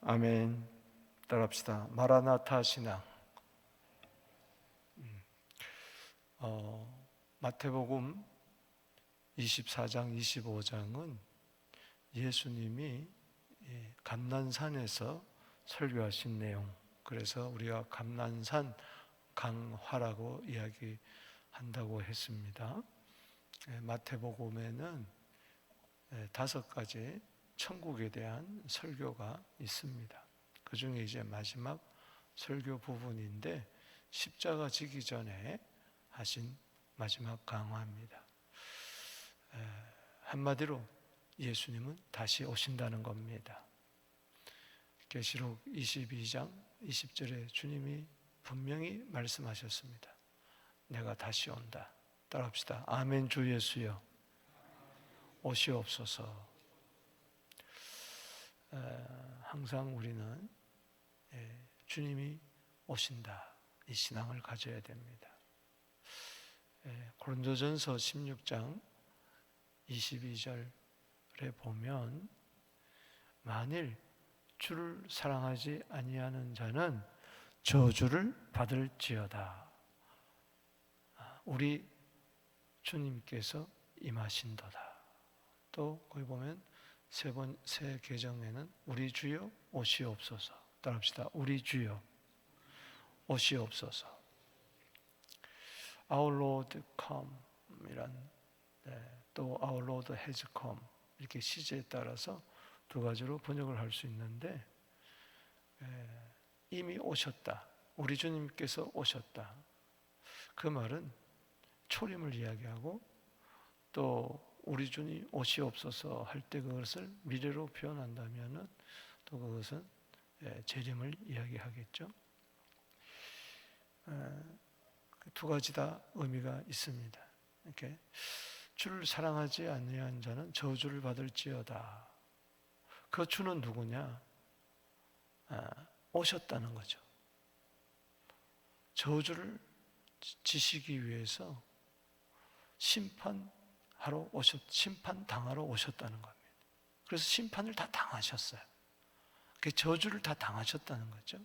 아멘. 따라합시다. 마라나타 신앙. 마태복음 24장, 25장은 예수님이 감난산에서 설교하신 내용. 그래서 우리가 감난산 강화라고 이야기한다고 했습니다. 마태복음에는 5가지 천국에 대한 설교가 있습니다. 그 중에 이제 마지막 설교 부분인데 십자가 지기 전에 하신 마지막 강화입니다. 한마디로 예수님은 다시 오신다는 겁니다. 계시록 22장 20절에 주님이 분명히 말씀하셨습니다. 내가 다시 온다. 따라합시다. 아멘. 주 예수여 오시옵소서. 항상 우리는 주님이 오신다, 이 신앙을 가져야 됩니다. 고린도전서 16장 22절에 보면 만일 주를 사랑하지 아니하는 자는 저주를 받을지어다. 우리 주님께서 임하신도다. 또 거기 보면 세 계정에는 우리 주여 오시옵소서. 따라합시다. 우리 주여 오시옵소서. Our Lord come 이란, 또 Our Lord has come, 이렇게 시제에 따라서 두 가지로 번역을 할 수 있는데, 이미 오셨다, 우리 주님께서 오셨다, 그 말은 초림을 이야기하고, 또 우리 주님 오시옵소서 할 때 그것을 미래로 표현한다면 또 그것은 재림을 이야기하겠죠. 두 가지 다 의미가 있습니다. 이렇게 주를 사랑하지 아니한 자는 저주를 받을지어다. 그 주는 누구냐? 오셨다는 거죠. 저주를 지시기 위해서 심판당하러 오셨다는 겁니다. 그래서 심판을 다 당하셨어요. 저주를 다 당하셨다는 거죠.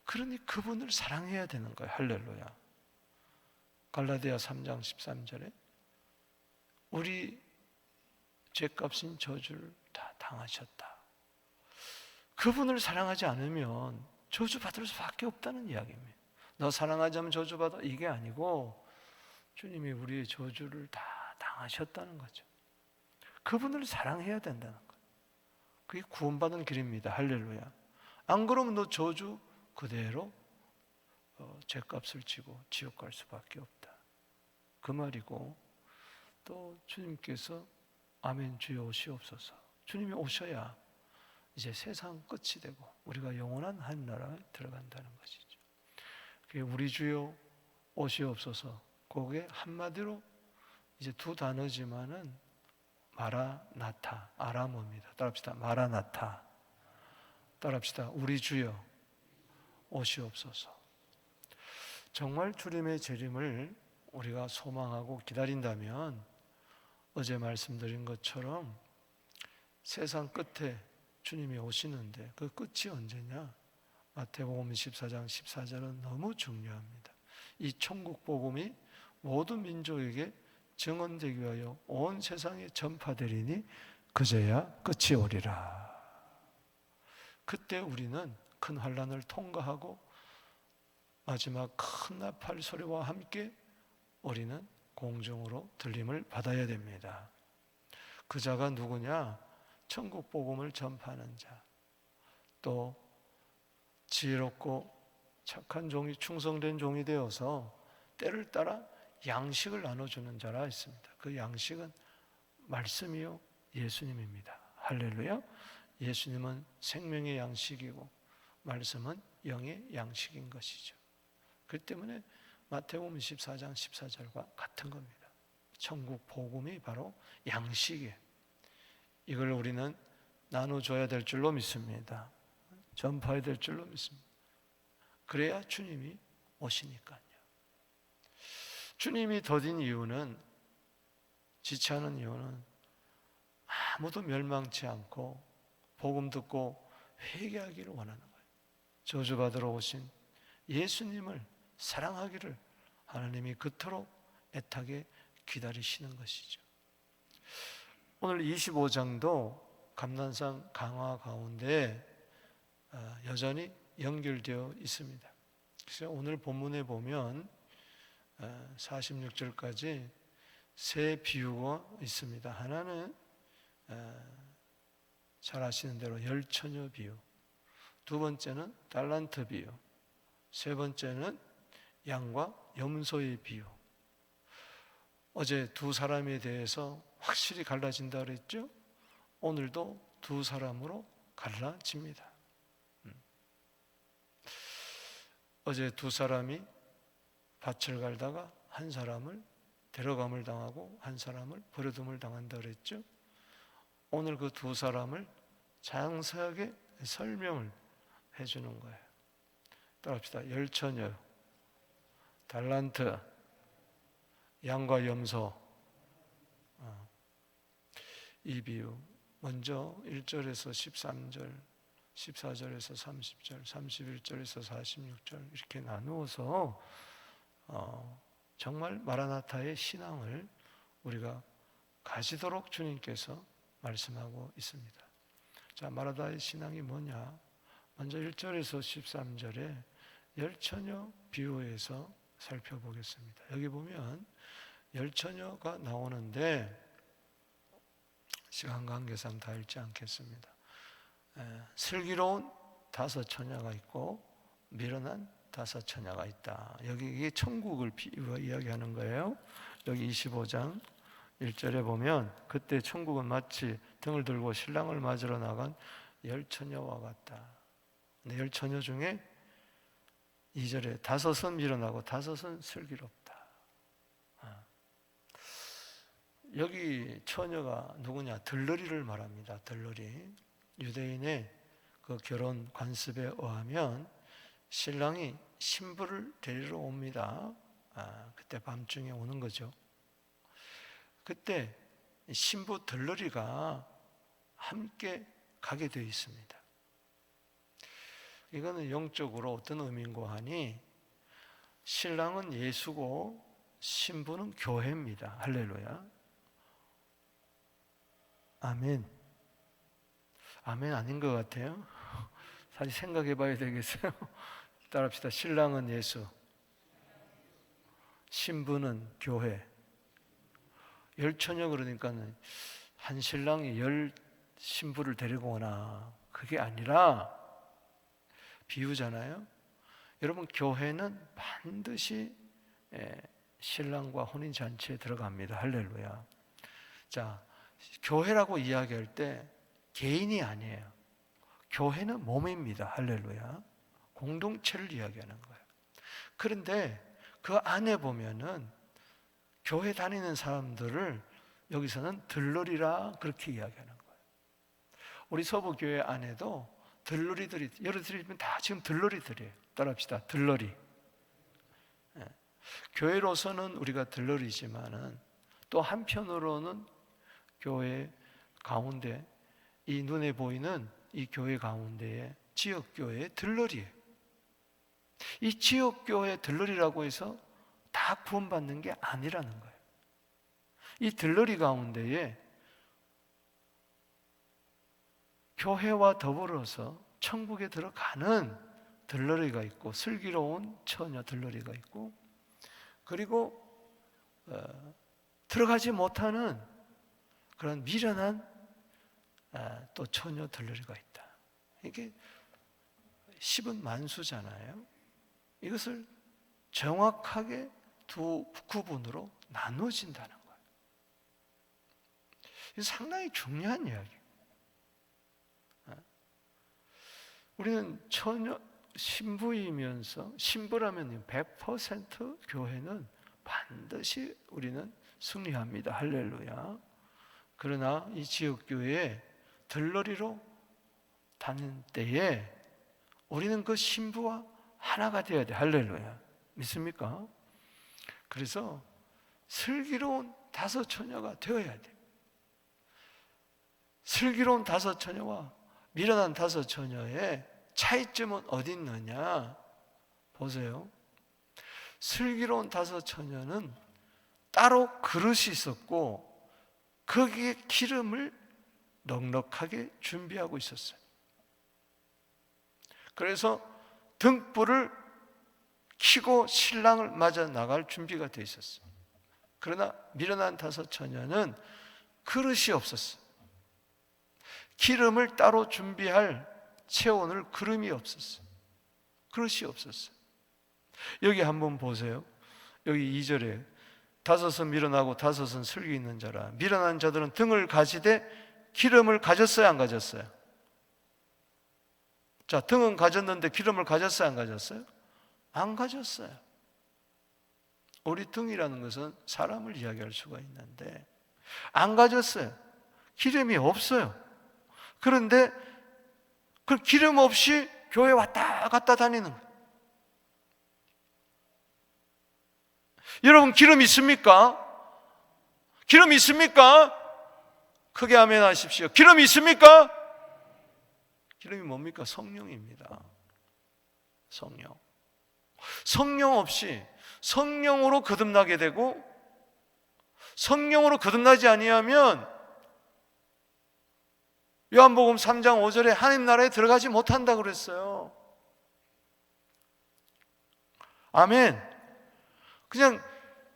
그러니 그분을 사랑해야 되는 거예요. 할렐루야. 갈라디아 3장 13절에 우리 죄값인 저주를 다 당하셨다. 그분을 사랑하지 않으면 저주받을 수밖에 없다는 이야기입니다. 너 사랑하지 않으면 저주받아, 이게 아니고 주님이 우리의 저주를 다 당하셨다는 거죠. 그분을 사랑해야 된다는 거예요. 그게 구원받는 길입니다. 할렐루야. 안 그러면 너 저주 그대로 죄값을 지고 지옥 갈 수밖에 없다, 그 말이고, 또 주님께서 아멘 주여 오시옵소서, 주님이 오셔야 이제 세상 끝이 되고 우리가 영원한 하늘나라에 들어간다는 것이죠. 그게 우리 주여 오시옵소서, 그게 한마디로 이제 두 단어지만은 마라나타, 아람어입니다. 따라합시다. 마라나타. 따라합시다. 우리 주여 오시옵소서. 정말 주님의 재림을 우리가 소망하고 기다린다면 어제 말씀드린 것처럼 세상 끝에 주님이 오시는데 그 끝이 언제냐? 마태복음 14장 14절은 너무 중요합니다. 이 천국 복음이 모든 민족에게 증언되기 위하여 온 세상에 전파되리니 그제야 끝이 오리라. 그때 우리는 큰 환난을 통과하고 마지막 큰 나팔 소리와 함께 우리는 공중으로 들림을 받아야 됩니다. 그 자가 누구냐? 천국 복음을 전파하는 자, 또 지혜롭고 착한 종이, 충성된 종이 되어서 때를 따라 양식을 나눠주는 자라 했습니다. 그 양식은 말씀이요 예수님입니다. 할렐루야. 예수님은 생명의 양식이고 말씀은 영의 양식인 것이죠. 그 때문에 마태복음 14장 14절과 같은 겁니다. 천국 복음이 바로 양식이에요. 이걸 우리는 나눠줘야 될 줄로 믿습니다. 전파해야 될 줄로 믿습니다. 그래야 주님이 오시니까요. 주님이 더딘 이유는, 지체하는 이유는 아무도 멸망치 않고 복음 듣고 회개하기를 원하는 거예요. 저주받으러 오신 예수님을 사랑하기를 하나님이 그토록 애타게 기다리시는 것이죠. 오늘 25장도 감난산 강화 가운데 여전히 연결되어 있습니다. 그래서 오늘 본문에 보면 46절까지 세 비유가 있습니다. 하나는 잘 아시는 대로 열처녀 비유, 두 번째는 달란트 비유, 세 번째는 양과 염소의 비유. 어제 두 사람에 대해서 확실히 갈라진다 그랬죠? 오늘도 두 사람으로 갈라집니다. 어제 두 사람이 밭을 갈다가 한 사람을 데려감을 당하고 한 사람을 버려둠을 당한다 그랬죠? 오늘 그 두 사람을 자세하게 설명을 해주는 거예요. 따라합시다. 열처녀, 달란트, 양과 염소. 이 비유 먼저 1절에서 13절, 14절에서 30절, 31절에서 46절 이렇게 나누어서 정말 마라나타의 신앙을 우리가 가지도록 주님께서 말씀하고 있습니다. 자, 마라나타의 신앙이 뭐냐? 먼저 1절에서 13절에 열처녀 비유에서 살펴보겠습니다. 여기 보면 열처녀가 나오는데 시간 관계상 다 읽지 않겠습니다. 슬기로운 다섯 처녀가 있고 미련한 다섯 처녀가 있다. 여기 이게 천국을 이야기하는 거예요. 여기 25장 1절에 보면 그때 천국은 마치 등을 들고 신랑을 맞으러 나간 열처녀와 같다. 근데 열처녀 중에 2절에 다섯은 미련하고 다섯은 슬기롭다. 여기 처녀가 누구냐? 들러리를 말합니다. 들러리. 유대인의 그 결혼 관습에 의하면 신랑이 신부를 데리러 옵니다. 그때 밤중에 오는 거죠. 그때 신부 들러리가 함께 가게 되어 있습니다. 이거는 영적으로 어떤 의미인고 하니 신랑은 예수고 신부는 교회입니다. 할렐루야. 아멘. 아멘 아닌 것 같아요. 사실 생각해 봐야 되겠어요. 따라합시다. 신랑은 예수, 신부는 교회. 열처녀 그러니까 한 신랑이 열 신부를 데리고 오나, 그게 아니라 비유잖아요. 여러분, 교회는 반드시 신랑과 혼인잔치에 들어갑니다. 할렐루야. 자, 교회라고 이야기할 때 개인이 아니에요. 교회는 몸입니다. 할렐루야. 공동체를 이야기하는 거예요. 그런데 그 안에 보면은 교회 다니는 사람들을 여기서는 들러리라 그렇게 이야기하는 거예요. 우리 서부교회 안에도 들러리들이, 여러분들이 다 지금 들러리들이에요. 따라합시다. 들러리. 교회로서는 우리가 들러리지만은 또 한편으로는 교회 가운데 이 눈에 보이는 이 교회 가운데에 지역교회의 들러리예요. 이 지역교회 들러리라고 해서 다 구원받는 게 아니라는 거예요. 이 들러리 가운데에 교회와 더불어서 천국에 들어가는 들러리가 있고, 슬기로운 처녀 들러리가 있고, 그리고 들어가지 못하는 그런 미련한 또 처녀 들러리가 있다. 이게 10은 만수잖아요. 이것을 정확하게 두 구분으로 나눠진다는 거예요. 이게 상당히 중요한 이야기예요. 우리는 처녀 신부이면서, 신부라면 100% 교회는 반드시 우리는 승리합니다. 할렐루야. 그러나 이 지역교회에 들러리로 다닐 때에 우리는 그 신부와 하나가 되어야 돼. 할렐루야. 믿습니까? 그래서 슬기로운 다섯 처녀가 되어야 돼. 슬기로운 다섯 처녀와 미련한 다섯 처녀의 차이점은 어디 있느냐? 보세요. 슬기로운 다섯 처녀는 따로 그릇이 있었고 거기에 기름을 넉넉하게 준비하고 있었어요. 그래서 등불을 켜고 신랑을 맞아 나갈 준비가 돼 있었어요. 그러나 미련한 다섯 처녀는 그릇이 없었어요. 기름을 따로 준비할 채워놓을 그릇이 없었어요. 그릇이 없었어요. 여기 한번 보세요. 여기 2절에 다섯은 미련하고 다섯은 슬기 있는 자라. 미련한 자들은 등을 가지되 기름을 가졌어요, 안 가졌어요? 자, 등은 가졌는데 기름을 가졌어요, 안 가졌어요? 안 가졌어요. 우리 등이라는 것은 사람을 이야기할 수가 있는데 안 가졌어요. 기름이 없어요. 그런데 그 기름 없이 교회 왔다 갔다 다니는 거예요. 여러분, 기름 있습니까? 기름 있습니까? 크게 아멘 하십시오. 기름 있습니까? 기름이 뭡니까? 성령입니다. 성령. 성령 없이 성령으로 거듭나게 되고 성령으로 거듭나지 아니하면 요한복음 3장 5절에 하나님 나라에 들어가지 못한다고 그랬어요. 아멘. 그냥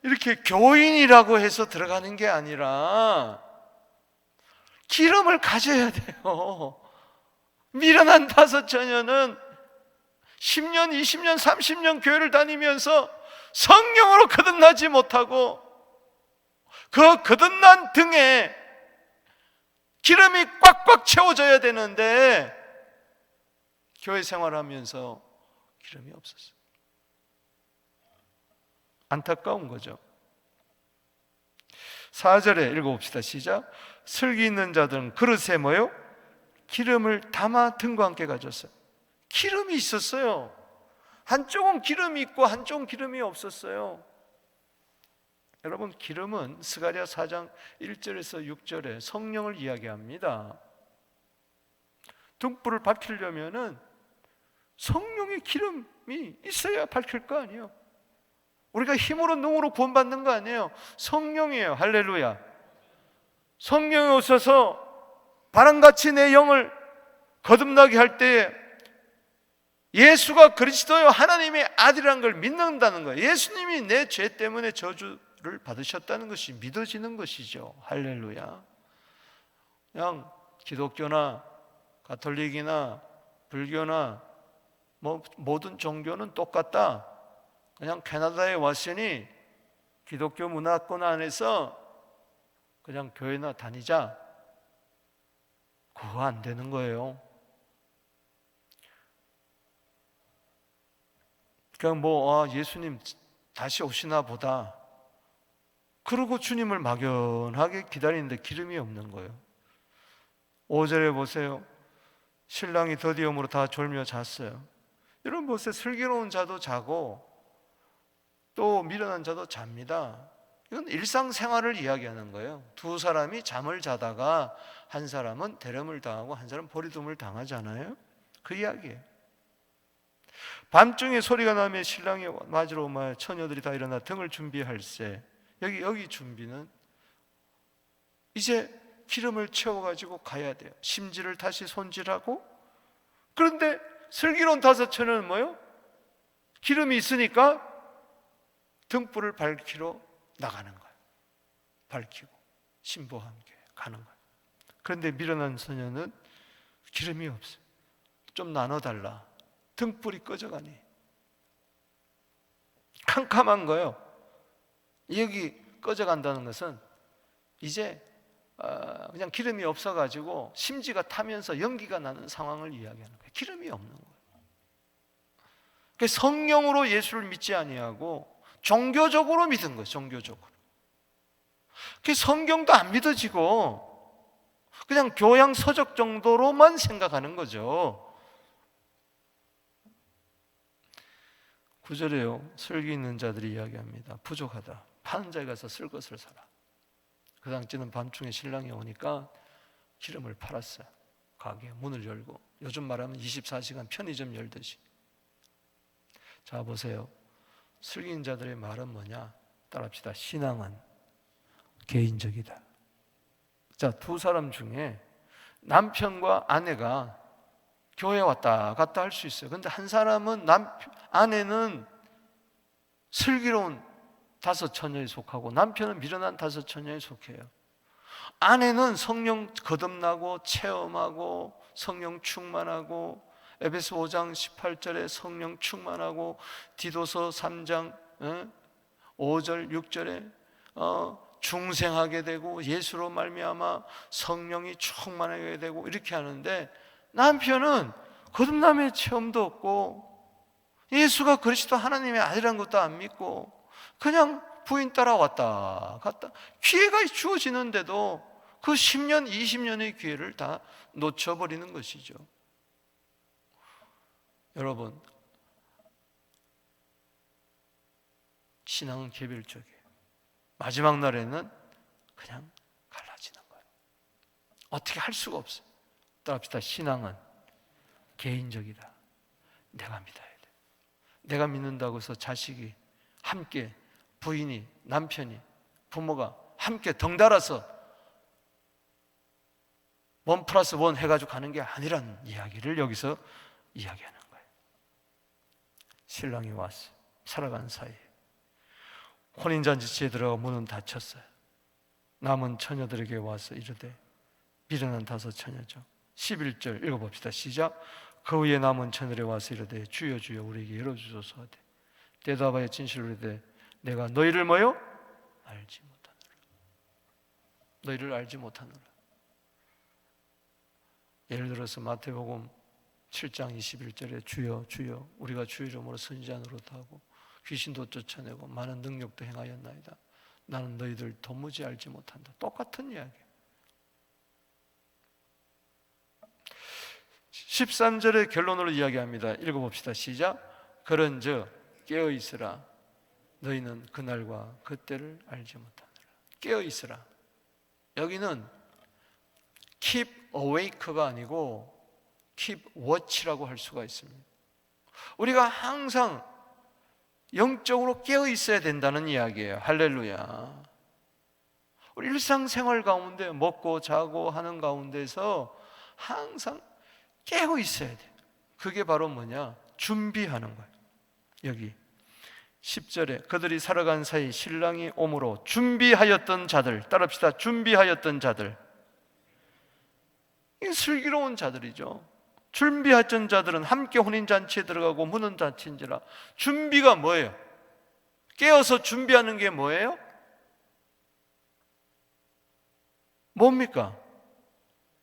이렇게 교인이라고 해서 들어가는 게 아니라 기름을 가져야 돼요. 미련한 다섯 처녀는 10년, 20년, 30년 교회를 다니면서 성령으로 거듭나지 못하고 그 거듭난 등에 기름이 꽉꽉 채워져야 되는데 교회 생활하면서 기름이 없었어요. 안타까운 거죠. 4절에 읽어봅시다. 시작. 슬기 있는 자들은 그릇에 뭐요? 기름을 담아 등과 함께 가졌어요. 기름이 있었어요. 한쪽은 기름이 있고 한쪽은 기름이 없었어요. 여러분, 기름은 스가랴 4장 1절에서 6절에 성령을 이야기합니다. 등불을 밝히려면은 성령의 기름이 있어야 밝힐 거 아니에요. 우리가 힘으로 능으로 구원받는 거 아니에요. 성령이에요. 할렐루야. 성령이 오셔서 바람같이 내 영을 거듭나게 할 때에 예수가 그리스도요 하나님의 아들이라는 걸 믿는다는 거예요. 예수님이 내 죄 때문에 저주를 받으셨다는 것이 믿어지는 것이죠. 할렐루야. 그냥 기독교나 가톨릭이나 불교나 모든 종교는 똑같다. 그냥 캐나다에 왔으니 기독교 문화권 안에서 그냥 교회나 다니자. 그거 안 되는 거예요. 그냥 예수님 다시 오시나 보다. 그러고 주님을 막연하게 기다리는데 기름이 없는 거예요. 5절에 보세요. 신랑이 더디움으로 다 졸며 잤어요. 여러분 보세요. 슬기로운 자도 자고 또 미련한 자도 잡니다. 이건 일상생활을 이야기하는 거예요. 두 사람이 잠을 자다가 한 사람은 대름을 당하고 한 사람은 버리둠을 당하잖아요. 그 이야기예요. 밤중에 소리가 나며 신랑이 맞으러 오며 처녀들이 다 일어나 등을 준비할세. 여기 준비는 이제 기름을 채워가지고 가야 돼요. 심지를 다시 손질하고. 그런데 슬기로운 다섯 처녀는 뭐요? 기름이 있으니까 등불을 밝히러 나가는 거예요. 밝히고 신부와 함께 가는 거예요. 그런데 미련한 소녀는 기름이 없어요. 좀 나눠달라. 등불이 꺼져가니 캄캄한 거예요. 여기 꺼져간다는 것은 이제 그냥 기름이 없어가지고 심지가 타면서 연기가 나는 상황을 이야기하는 거예요. 기름이 없는 거예요. 성령으로 예수를 믿지 아니하고 종교적으로 믿은 거예요. 종교적으로. 성경도 안 믿어지고 그냥 교양 서적 정도로만 생각하는 거죠. 9절에요. 슬기 있는 자들이 이야기합니다. 부족하다. 파는 자에 가서 쓸 것을 사라. 그 당시는 밤중에 신랑이 오니까 기름을 팔았어요. 가게 문을 열고, 요즘 말하면 24시간 편의점 열듯이. 자, 보세요. 슬기는 자들의 말은 뭐냐? 따라합시다. 신앙은 개인적이다. 자, 두 사람 중에 남편과 아내가 교회 왔다 갔다 할 수 있어요. 근데 한 사람은 아내는 슬기로운 다섯 처녀에 속하고 남편은 미련한 다섯 처녀에 속해요. 아내는 성령 거듭나고 체험하고 성령 충만하고, 에베소 5장 18절에 성령 충만하고, 디도서 3장 5절 6절에 중생하게 되고 예수로 말미암아 성령이 충만하게 되고 이렇게 하는데, 남편은 거듭남의 체험도 없고 예수가 그리스도 하나님의 아들이라는 것도 안 믿고 그냥 부인 따라 왔다 갔다, 기회가 주어지는데도 그 10년 20년의 기회를 다 놓쳐버리는 것이죠. 여러분, 신앙은 개별적이에요. 마지막 날에는 그냥 갈라지는 거예요. 어떻게 할 수가 없어요. 따라합시다. 신앙은 개인적이다. 내가 믿어야 돼. 내가 믿는다고 해서 자식이 함께, 부인이, 남편이, 부모가 함께 덩달아서 1+1 해가지고 가는 게 아니라는 이야기를 여기서 이야기하는 거예요. 신랑이 왔어요. 살아간 사이에 혼인잔치에 들어가 문은 닫혔어요. 남은 처녀들에게 와서 이르되, 미련한 다섯 처녀죠. 11절 읽어봅시다. 시작. 그 후에 남은 처녀들에 와서 이르되, 주여 주여 우리에게 열어주소서 하되, 대답하여 진실로 이르되, 내가 너희를 뭐요? 알지 못하노라. 너희를 알지 못하노라. 예를 들어서 마태복음 7장 21절에 주여 주여 우리가 주 이름으로 선지자 노릇하고 귀신도 쫓아내고 많은 능력도 행하였나이다. 나는 너희들 도무지 알지 못한다. 똑같은 이야기예요. 13절의 결론으로 이야기합니다. 읽어봅시다. 시작. 그런즉 깨어있으라. 너희는 그날과 그때를 알지 못하느라. 깨어있으라. 여기는 keep awake가 아니고 keep watch라고 할 수가 있습니다. 우리가 항상 영적으로 깨어있어야 된다는 이야기예요. 할렐루야. 우리 일상생활 가운데 먹고 자고 하는 가운데서 항상 깨어 있어야 돼요. 그게 바로 뭐냐? 준비하는 거예요. 여기 10절에 그들이 살아간 사이 신랑이 오므로 준비하였던 자들, 따라합시다. 준비하였던 자들. 이 슬기로운 자들이죠. 준비하였던 자들은 함께 혼인잔치에 들어가고 문은 닫힌지라. 준비가 뭐예요? 깨어서 준비하는 게 뭐예요? 뭡니까?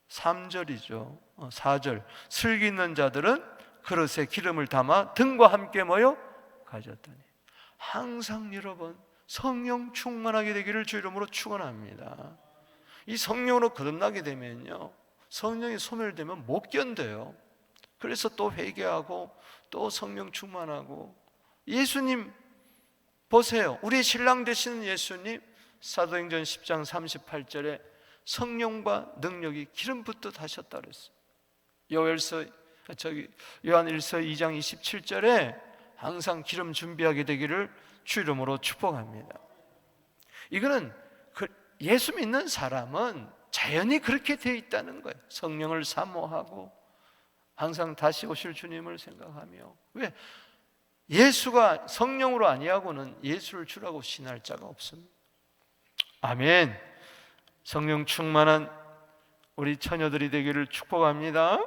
3절이죠. 4절. 슬기 있는 자들은 그릇에 기름을 담아 등과 함께 뭐요? 가졌더니. 항상 여러분 성령 충만하게 되기를 주 이름으로 축원합니다. 이 성령으로 거듭나게 되면요, 성령이 소멸되면 못 견뎌요. 그래서 또 회개하고 또 성령 충만하고. 예수님 보세요. 우리 신랑 되시는 예수님, 사도행전 10장 38절에 성령과 능력이 기름 붓듯 하셨다 그랬어요. 요한일서 2장 27절에 항상 기름 준비하게 되기를 주 이름으로 축복합니다. 이거는 예수 믿는 사람은 자연히 그렇게 되어 있다는 거예요. 성령을 사모하고 항상 다시 오실 주님을 생각하며. 왜? 예수가 성령으로 아니하고는 예수를 주라고 신할 자가 없습니다. 아멘. 성령 충만한 우리 처녀들이 되기를 축복합니다.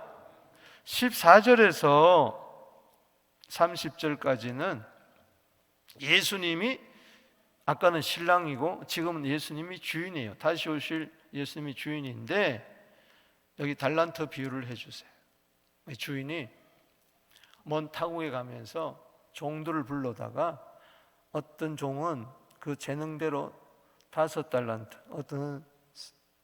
14절에서 30절까지는 예수님이, 아까는 신랑이고 지금은 예수님이 주인이에요. 다시 오실 예수님이 주인인데, 여기 달란트 비유를 해주세요. 주인이 먼 타국에 가면서 종들을 불러다가 어떤 종은 그 재능대로 5달란트, 어떤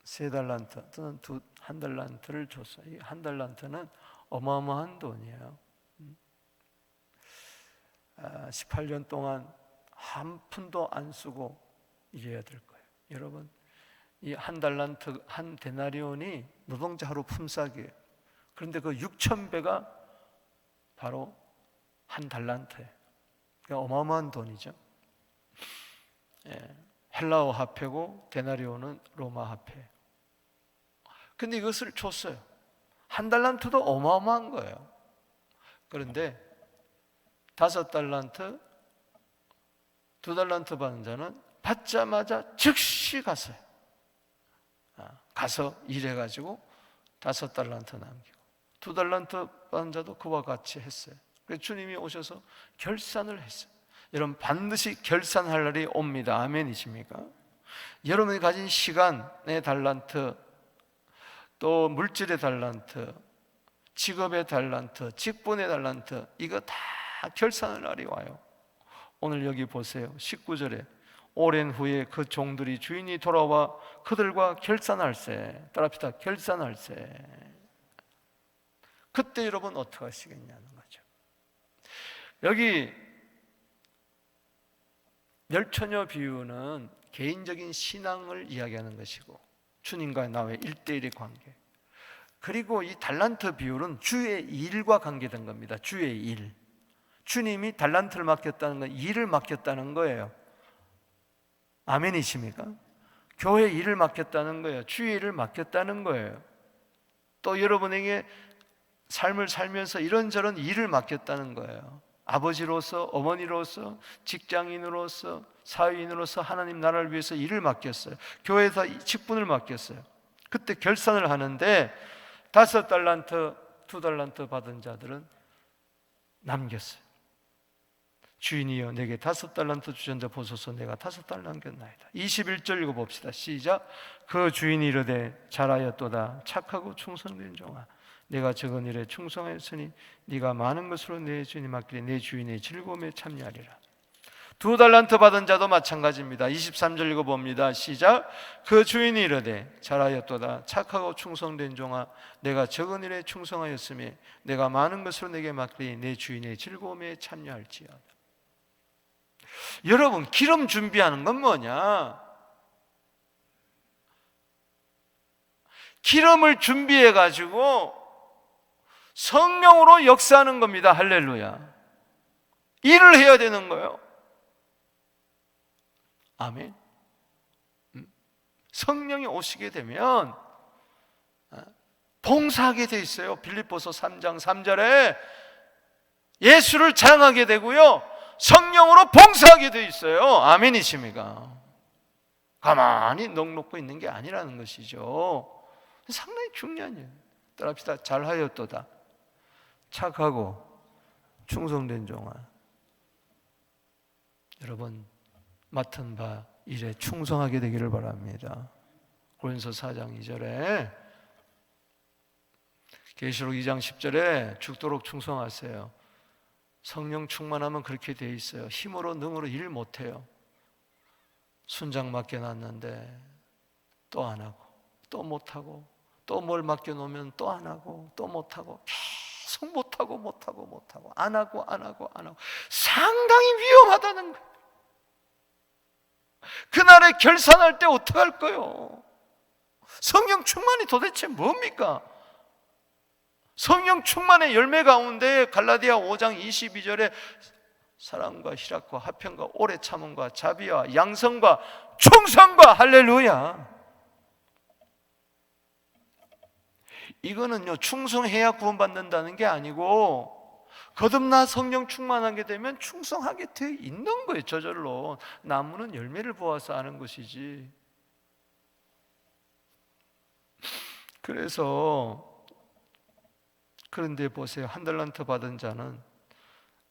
3달란트, 어떤 1달란트를 줬어요. 이 1달란트는 어마어마한 돈이에요. 18년 동안 한 푼도 안 쓰고 일해야 될 거예요. 여러분, 이 1달란트, 한 데나리온이 노동자 하루 품삯이에요. 그런데 그 6,000배가 바로 한 달란트예요. 그러니까 어마어마한 돈이죠. 예, 헬라어 화폐고 데나리오는 로마 화폐예요. 근데 이것을 줬어요. 한 달란트도 어마어마한 거예요. 그런데 5달란트, 2달란트 받은 자는 받자마자 즉시 갔어요. 가서 일해가지고 5달란트 남기고, 2달란트 받은 자도 그와 같이 했어요. 그래서 주님이 오셔서 결산을 했어요. 여러분, 반드시 결산할 날이 옵니다. 아멘이십니까? 여러분이 가진 시간의 달란트, 또 물질의 달란트, 직업의 달란트, 직분의 달란트, 이거 다 결산할 날이 와요. 오늘 여기 보세요. 19절에 오랜 후에 그 종들이 주인이 돌아와 그들과 결산할세. 따라합시다. 결산할세. 그때 여러분 어떻게 하시겠냐는 거죠. 여기 열처녀 비유는 개인적인 신앙을 이야기하는 것이고, 주님과 나의 1대1의 관계, 그리고 이 달란트 비유는 주의 일과 관계된 겁니다. 주의 일. 주님이 달란트를 맡겼다는 건 일을 맡겼다는 거예요. 아멘이십니까? 교회 일을 맡겼다는 거예요. 주의 일을 맡겼다는 거예요. 또 여러분에게 삶을 살면서 이런저런 일을 맡겼다는 거예요. 아버지로서, 어머니로서, 직장인으로서, 사회인으로서 하나님 나라를 위해서 일을 맡겼어요. 교회에서 직분을 맡겼어요. 그때 결산을 하는데 5달란트, 2달란트 받은 자들은 남겼어요. 주인이여 내게 5달란트 주셨는데 보소서 내가 5달란트 남겼나이다. 21절 읽어봅시다. 시작. 그 주인이 이르되 잘하였도다 착하고 충성된 종아, 내가 적은 일에 충성하였으니 네가 많은 것으로 내 주인이 맡기되 내 주인의 즐거움에 참여하리라. 2달란트 받은 자도 마찬가지입니다. 23절 읽어봅니다. 시작. 그 주인이 이르되 잘하였도다 착하고 충성된 종아, 내가 적은 일에 충성하였으며 내가 많은 것으로 내게 맡기니 내 주인의 즐거움에 참여할지어다. 여러분, 기름 준비하는 건 뭐냐? 기름을 준비해 가지고 성령으로 역사하는 겁니다. 할렐루야. 일을 해야 되는 거예요. 아멘. 성령이 오시게 되면 봉사하게 돼 있어요. 빌립보서 3장 3절에 예수를 자랑하게 되고요, 성령으로 봉사하게 돼 있어요. 아멘이십니까? 가만히 넋놓고 있는 게 아니라는 것이죠. 상당히 중요한 일. 따라합시다. 잘하였도다 착하고 충성된 종아. 여러분, 맡은 바 일에 충성하게 되기를 바랍니다. 고린도서 4장 2절에, 계시록 2장 10절에 죽도록 충성하세요. 성령 충만하면 그렇게 돼 있어요. 힘으로 능으로 일 못해요. 순장 맡겨놨는데 또 안 하고, 또 못하고, 또 뭘 맡겨놓으면 또 안 하고, 또 못하고, 계속 못하고 안 하고 상당히 위험하다는 거예요. 그날에 결산할 때 어떡할 거요? 성령 충만이 도대체 뭡니까? 성령 충만의 열매 가운데 갈라디아 5장 22절에 사랑과 희락과 화평과 오래 참음과 자비와 양성과 충성과, 할렐루야. 이거는요, 충성해야 구원받는다는 게 아니고 거듭나 성령 충만하게 되면 충성하게 되어 있는 거예요. 저절로. 나무는 열매를 보아서 아는 것이지. 그런데 보세요. 1달란트 받은 자는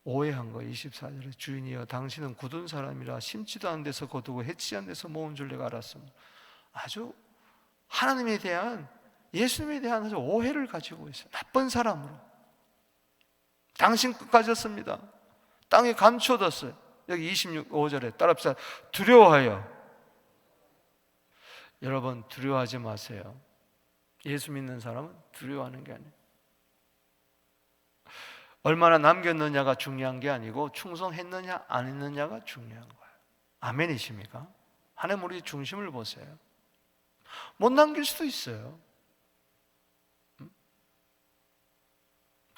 오해한 거예요. 24절에 주인이여 당신은 굳은 사람이라 심지도 않은 데서 거두고 해치지 않은 데서 모은 줄 내가 알았습니다. 아주 하나님에 대한, 예수님에 대한 아주 오해를 가지고 있어요. 나쁜 사람으로. 당신 끝까지였습니다. 땅에 감추어뒀어요. 여기 26절에 따라합시다. 두려워하여. 여러분, 두려워하지 마세요. 예수 믿는 사람은 두려워하는 게 아니에요. 얼마나 남겼느냐가 중요한 게 아니고 충성했느냐 안 했느냐가 중요한 거예요. 아멘이십니까? 하나님, 우리 중심을 보세요. 못 남길 수도 있어요.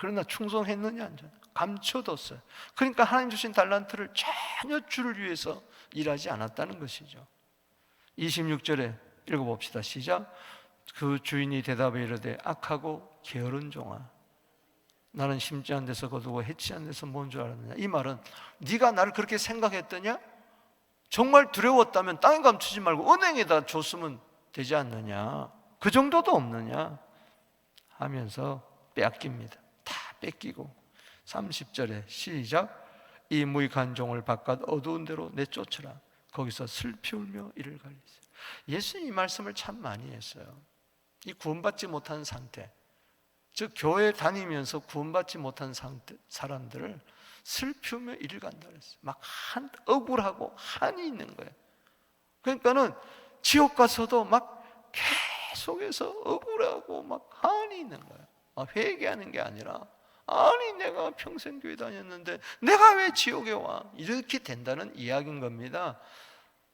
그러나 충성했느냐 안 줬냐? 감춰뒀어요. 그러니까 하나님 주신 달란트를 전혀 주를 위해서 일하지 않았다는 것이죠. 26절에 읽어봅시다. 시작. 그 주인이 대답해 이르되 악하고 게으른 종아, 나는 심지 않은 데서 거두고 해치 않은 데서 뭔 줄 알았느냐. 이 말은 네가 나를 그렇게 생각했더냐? 정말 두려웠다면 땅에 감추지 말고 은행에다 줬으면 되지 않느냐? 그 정도도 없느냐? 하면서 빼앗깁니다. 다 뺏기고 30절에 시작. 이 무익한 종을 바깥 어두운 데로 내쫓으라. 거기서 슬피 울며 이를 갈리세. 예수님이 이 말씀을 참 많이 했어요. 이 구원받지 못한 상태, 즉 교회 다니면서 구원받지 못한 상태, 사람들을 슬피 울며 이를 간다 그랬어요. 막 억울하고 한이 있는 거예요. 그러니까는 지옥 가서도 막 계속해서 억울하고 막 한이 있는 거예요. 회개하는 게 아니라 아니 내가 평생 교회 다녔는데 내가 왜 지옥에 와? 이렇게 된다는 이야기인 겁니다.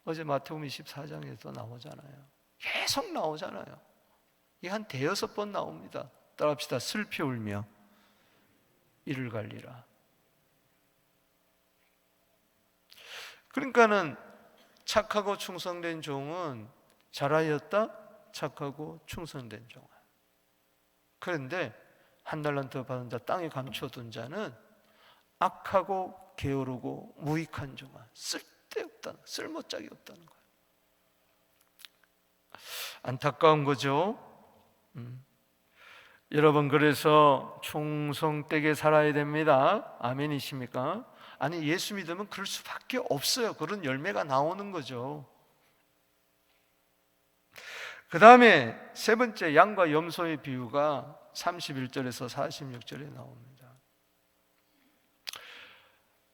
어제 마태복음 24장에도 나오잖아요. 계속 나오잖아요. 이게 한 대여섯 번 나옵니다. 따라합시다. 슬피 울며 이를 갈리라. 그러니까는 착하고 충성된 종은 잘하였다. 착하고 충성된 종아. 그런데 한 달란트 받은 자, 땅에 감춰둔 자는 악하고 게으르고 무익한 종아, 쓸데없다는, 쓸모짝이 없다는 거예요. 안타까운 거죠. 여러분, 그래서 충성되게 살아야 됩니다. 아멘이십니까? 아니, 예수 믿으면 그럴 수밖에 없어요. 그런 열매가 나오는 거죠. 그 다음에 세 번째, 양과 염소의 비유가 31절에서 46절에 나옵니다.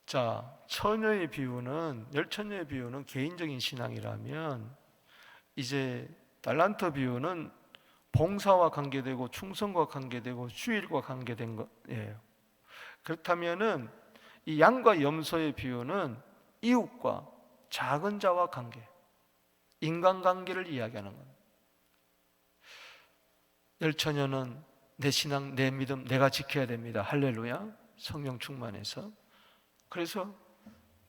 자, 처녀의 비유는, 열처녀의 비유는 개인적인 신앙이라면, 이제 달란트 비유는 봉사와 관계되고 충성과 관계되고 주일과 관계된 거예요. 그렇다면은 이 양과 염소의 비유는 이웃과 작은 자와 관계, 인간관계를 이야기하는 겁니다. 열처녀는 내 신앙, 내 믿음 내가 지켜야 됩니다. 할렐루야. 성령 충만해서. 그래서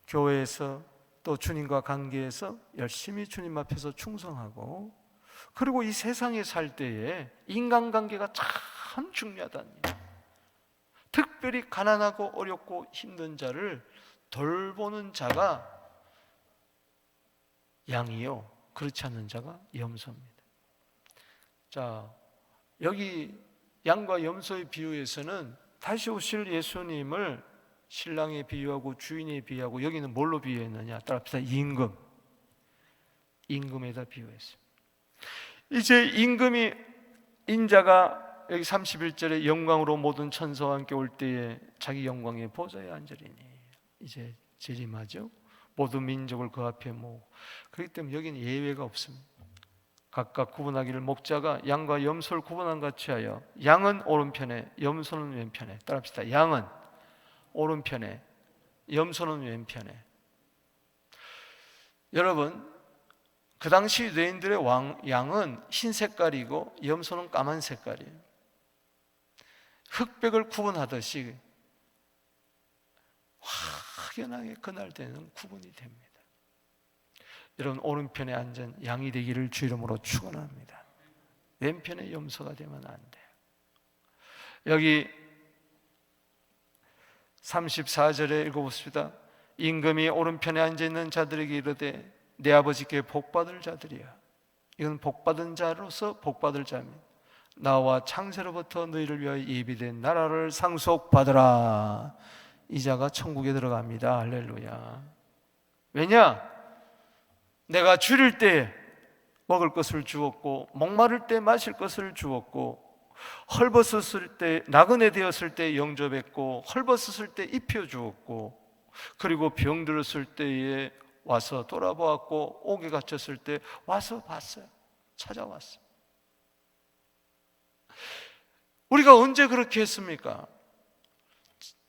교회에서 또 주님과 관계에서 열심히 주님 앞에서 충성하고, 그리고 이 세상에 살 때에 인간관계가 참 중요하다는 일. 특별히 가난하고 어렵고 힘든 자를 돌보는 자가 양이요, 그렇지 않는 자가 염소입니다. 자, 여기 양과 염소의 비유에서는 다시 오실 예수님을 신랑에 비유하고 주인에 비유하고, 여기는 뭘로 비유했느냐? 따라합시다. 임금에다 비유했어요. 이제 임금이, 인자가 여기 31절에 영광으로 모든 천사와 함께 올 때에 자기 영광의 보좌에 앉으리니, 이제 재림하죠. 모든 민족을 그 앞에 모으고. 그렇기 때문에 여기는 예외가 없습니다. 각각 구분하기를 목자가 양과 염소를 구분한 같이 하여 양은 오른편에 염소는 왼편에. 따라합시다. 양은 오른편에 염소는 왼편에. 여러분, 그 당시 유대인들의 양은 흰 색깔이고 염소는 까만 색깔이에요. 흑백을 구분하듯이 확연하게 그날 때는 구분이 됩니다. 여러분, 오른편에 앉은 양이 되기를 주 이름으로 축원합니다. 왼편에 염소가 되면 안 돼요. 여기 34절에 읽어봅시다. 임금이 오른편에 앉아있는 자들에게 이르되 내 아버지께 복받을 자들이야. 이건 복받은 자로서 복받을 자입니다. 나와 창세로부터 너희를 위하여 예비된 나라를 상속받으라. 이 자가 천국에 들어갑니다. 할렐루야. 왜냐? 내가 줄일 때 먹을 것을 주었고, 목마를 때 마실 것을 주었고, 헐벗었을 때, 나그네 되었을 때 영접했고, 헐벗었을 때 입혀주었고, 그리고 병들었을 때에 와서 돌아보았고, 옥에 갇혔을 때 와서 봤어요. 찾아왔어요. 우리가 언제 그렇게 했습니까?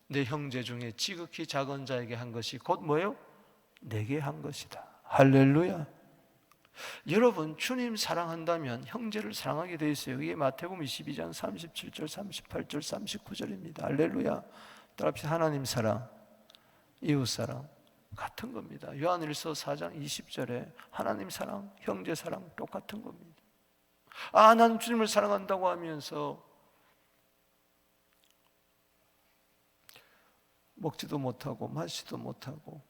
내 형제 중에 지극히 작은 자에게 한 것이 곧 뭐예요? 내게 한 것이다. 할렐루야. 여러분 주님 사랑한다면 형제를 사랑하게 돼 있어요. 이게 마태복음 22장 37절, 38절, 39절입니다. 할렐루야. 따라합시다. 하나님 사랑, 이웃 사랑 같은 겁니다. 요한일서 4장 20절에 하나님 사랑, 형제 사랑 똑같은 겁니다. 난 주님을 사랑한다고 하면서 먹지도 못하고 마시지도 못하고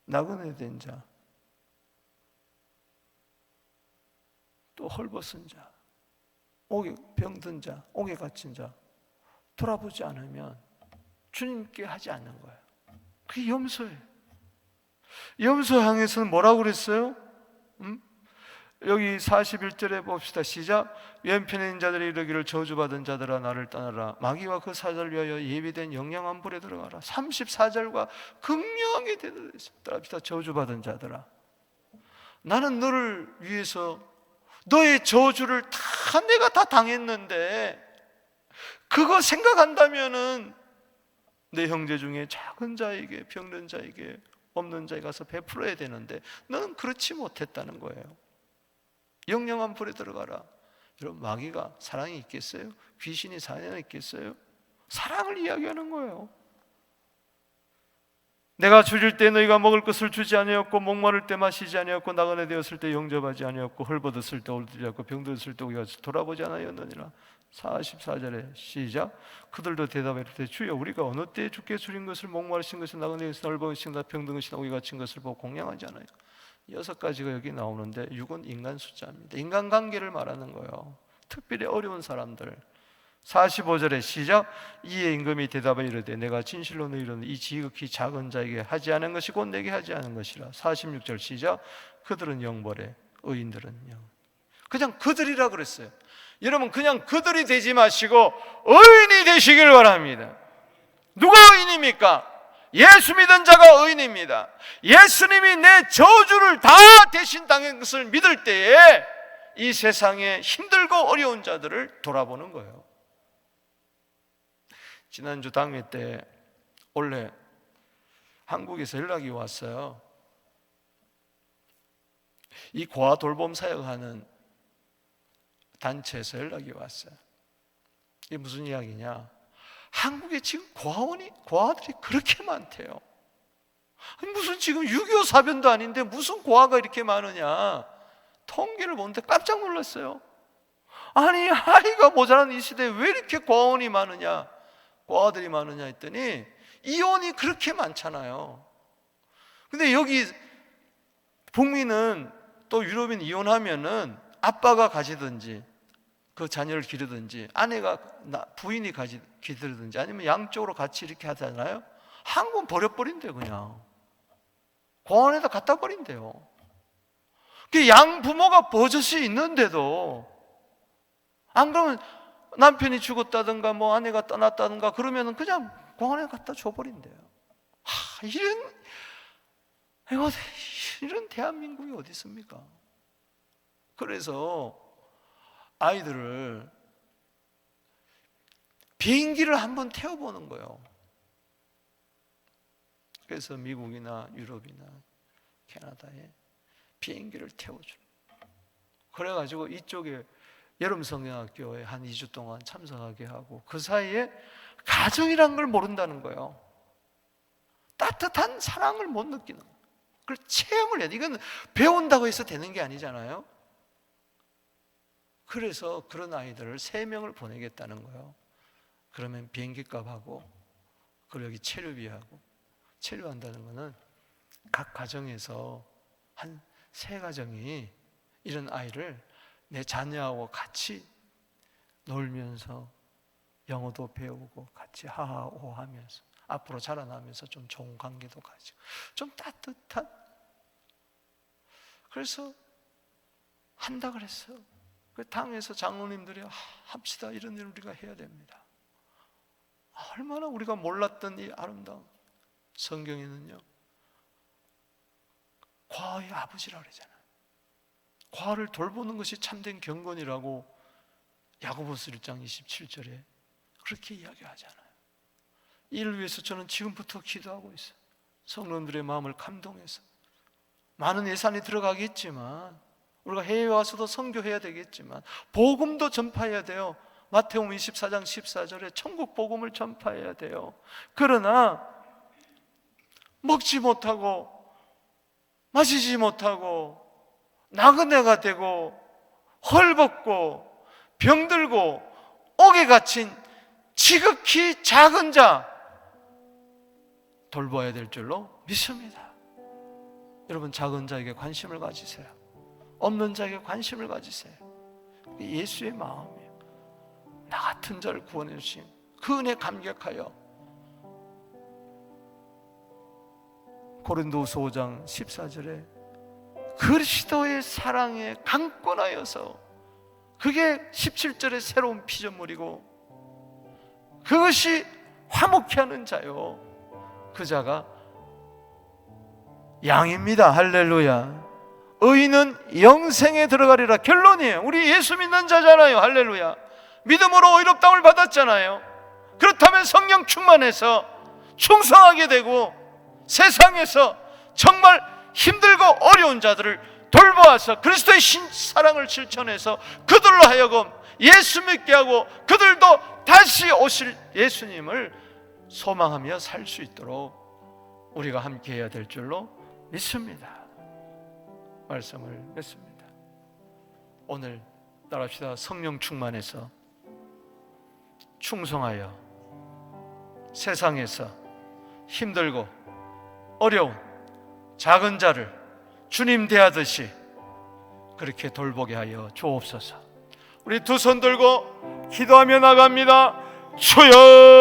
나그네 된 자, 또 헐벗은 자, 옥에 병든 자, 옥에 갇힌 자 돌아보지 않으면 주님께 하지 않는 거예요. 그게 염소예요. 염소 향해서는 뭐라고 그랬어요? 여기 41절에 봅시다. 시작. 왼편에 있는 자들이 이르기를 저주받은 자들아 나를 떠나라. 마귀와 그 사자를 위하여 예비된 영양한 불에 들어가라. 34절과 극명하게 대답했습니다. 따라합시다. 저주받은 자들아, 나는 너를 위해서 너의 저주를 다 내가 다 당했는데 그거 생각한다면은 내 형제 중에 작은 자에게, 병든 자에게, 없는 자에 가서 베풀어야 되는데 너는 그렇지 못했다는 거예요. 영영한 불에 들어가라. 여러분, 마귀가 사랑이 있겠어요? 귀신이 사랑이 있겠어요? 사랑을 이야기하는 거예요. 내가 줄일 때 너희가 먹을 것을 주지 아니었고, 목마를 때 마시지 아니었고, 나그네 되었을 때 영접하지 아니었고, 헐벗었을 때 올리지 않고, 병들었을 때 우리가 돌아보지 않았느니라. 44절에 시작. 그들도 대답하되 주여 우리가 어느 때에 주께 줄인 것을, 목마르신 것을, 나그네 것을, 헐벗으신 것을, 병든 것이나 우리 갇힌 것을 보고 공양하지 않아요. 6가지가 여기 나오는데 6은 인간 숫자입니다. 인간관계를 말하는 거예요. 특별히 어려운 사람들. 45절에 시작. 이에 임금이 대답하여 이르되 내가 진실로 너희는 이 지극히 작은 자에게 하지 않은 것이 곧 내게 하지 않은 것이라. 46절 시작. 그들은 영벌에 의인들은 영. 그냥 그들이라 그랬어요. 여러분, 그냥 그들이 되지 마시고 의인이 되시길 바랍니다. 누가 의인입니까? 예수 믿은 자가 의인입니다. 예수님이 내 저주를 다 대신 당한 것을 믿을 때에 이 세상에 힘들고 어려운 자들을 돌아보는 거예요. 지난주 당회 때 원래 한국에서 연락이 왔어요. 이 고아 돌봄 사역하는 단체에서 연락이 왔어요. 이게 무슨 이야기냐? 한국에 지금 고아들이 그렇게 많대요. 아니, 무슨 지금 6.25 사변도 아닌데 무슨 고아가 이렇게 많으냐? 통계를 보는데 깜짝 놀랐어요. 아니, 아이가 모자란 이 시대에 왜 이렇게 고아원이 많으냐, 고아들이 많으냐 했더니 이혼이 그렇게 많잖아요. 근데 여기 북미는 또 유럽인 이혼하면은 아빠가 가지든지 그 자녀를 기르든지 아내가 부인이 기르든지 아니면 양쪽으로 같이 이렇게 하잖아요. 한국은 버려버린대요. 그냥 공원에다 갖다 버린대요. 그 양부모가 버젓이 있는데도, 안 그러면 남편이 죽었다든가 뭐 아내가 떠났다든가 그러면 그냥 공원에 갖다 줘버린대요. 이런 대한민국이 어디 있습니까? 그래서 아이들을 비행기를 한번 태워보는 거예요. 그래서 미국이나 유럽이나 캐나다에 비행기를 태워줘요. 그래가지고 이쪽에 여름성경학교에 한 2주 동안 참석하게 하고, 그 사이에 가정이란 걸 모른다는 거예요. 따뜻한 사랑을 못 느끼는 거예요. 그걸 체험을 해야 돼. 이건 배운다고 해서 되는 게 아니잖아요. 그래서 그런 아이들을 3명을 보내겠다는 거예요. 그러면 비행기 값하고 그리고 여기 체류비하고, 체류한다는 거는 각 가정에서 한 3가정이 이런 아이를 내 자녀하고 같이 놀면서 영어도 배우고 같이 하하호 하면서 앞으로 자라나면서 좀 좋은 관계도 가지고 좀 따뜻한, 그래서 한다 그랬어요. 그 당에서 장로님들이 합시다, 이런 일 우리가 해야 됩니다. 얼마나 우리가 몰랐던 이 아름다운, 성경에는요 과의 아버지라고 그러잖아요. 과를 돌보는 것이 참된 경건이라고 야고보서 1장 27절에 그렇게 이야기하잖아요. 이를 위해서 저는 지금부터 기도하고 있어요. 성도들의 마음을 감동해서 많은 예산이 들어가겠지만 우리가 해외에 와서도 선교해야 되겠지만 복음도 전파해야 돼요. 마태복음 24장 14절에 천국 복음을 전파해야 돼요. 그러나 먹지 못하고 마시지 못하고 나그네가 되고 헐벗고 병들고 옥에 갇힌 지극히 작은 자 돌봐야 될 줄로 믿습니다. 여러분, 작은 자에게 관심을 가지세요. 없는 자에게 관심을 가지세요. 예수의 마음이에요. 나 같은 자를 구원해 주신 그 은혜에 감격하여 고린도후서 5장 14절에 그리스도의 사랑에 강권하여서, 그게 17절의 새로운 피조물이고 그것이 화목케 하는 자요, 그 자가 양입니다. 할렐루야. 의인은 영생에 들어가리라. 결론이에요. 우리 예수 믿는 자잖아요. 할렐루야. 믿음으로 의롭다움을 받았잖아요. 그렇다면 성령 충만해서 충성하게 되고 세상에서 정말 힘들고 어려운 자들을 돌보아서 그리스도의 사랑을 실천해서 그들로 하여금 예수 믿게 하고 그들도 다시 오실 예수님을 소망하며 살 수 있도록 우리가 함께 해야 될 줄로 믿습니다. 말씀을 맺습니다. 오늘 따라합시다. 성령 충만해서 충성하여 세상에서 힘들고 어려운 작은 자를 주님 대하듯이 그렇게 돌보게 하여 주옵소서. 우리 두 손 들고 기도하며 나갑니다. 주여